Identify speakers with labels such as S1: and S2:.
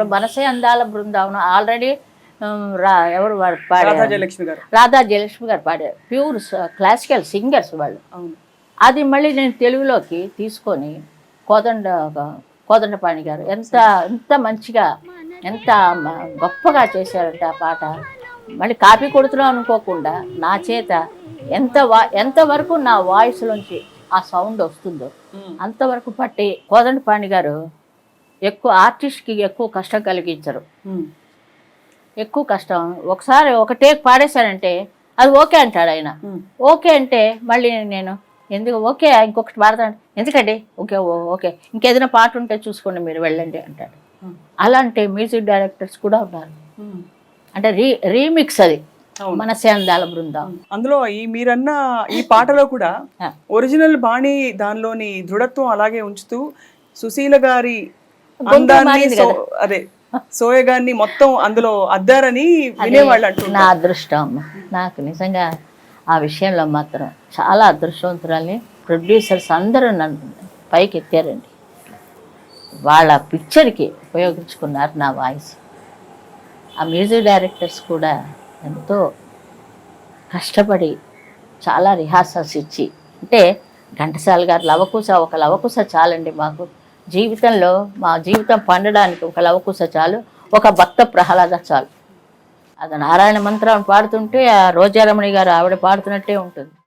S1: ఇప్పుడు మనసే అందాల బృందావనం ఆల్రెడీ ఎవరు వాడు
S2: రాధా
S1: పాడారు,
S2: జయలక్ష్మి గారు.
S1: రాధా జయలక్ష్మి గారు పాడారు. ప్యూర్ క్లాసికల్ సింగర్స్ వాళ్ళు.
S2: అవును.
S1: అది మళ్ళీ నేను తెలుగులోకి తీసుకొని కోదండపాణి గారు ఎంత మంచిగా ఎంత గొప్పగా చేశారంటే ఆ పాట. మళ్ళీ కాపీ కొడుతున్నాం అనుకోకుండా నా చేత ఎంతవరకు నా వాయిస్లోంచి ఆ సౌండ్ వస్తుందో అంతవరకు పట్టి కోదండపాణి గారు ఎక్కువ ఆర్టిస్ట్కి ఎక్కువ కష్టం కలిగించరు. ఎక్కువ కష్టం ఒకసారి ఒకటే పాడేశానంటే అది ఓకే అంటాడు ఆయన. ఓకే అంటే మళ్ళీ నేను ఎందుకు ఓకే ఇంకొకటి పాడతాను, ఎందుకండి ఓకే ఓకే ఇంకేదైనా పాట ఉంటే చూసుకోండి మీరు వెళ్ళండి అంటాడు. అలాంటి మ్యూజిక్ డైరెక్టర్స్ కూడా ఉన్నారు. అంటే రీమిక్స్ అది మనసే అందాల బృందం.
S2: అందులో మీరన్న ఈ పాటలో కూడా ఒరిజినల్ బాణి దానిలోని దృఢత్వం అలాగే ఉంచుతూ సుశీల గారి అందాన్ని అదే సోయగాన్ని మొత్తం అందులో అద్దారని వినేవాళ్ళు అంటున్నారు.
S1: నా అదృష్టం నాకు నిజంగా ఆ విషయంలో మాత్రం చాలా అదృష్టవంతురాలి. ప్రొడ్యూసర్స్ అందరూ నన్ను పైకి ఎత్తారండి. వాళ్ళ పిక్చర్కి ఉపయోగించుకున్నారు నా వాయిస్. ఆ మ్యూజిక్ డైరెక్టర్స్ కూడా ఎంతో కష్టపడి చాలా రిహార్సల్స్ ఇచ్చి, అంటే ఘంటసాల గారు ఒక లవకుశ చాలండి మాకు జీవితంలో. మా జీవితం పండడానికి ఒక లవకుశ చాలు, ఒక భక్త ప్రహ్లాద చాలు. అది నారాయణ మంత్రం పాడుతుంటే ఆ రోజారమణి గారు ఆవిడ పాడుతున్నట్టే ఉంటుంది.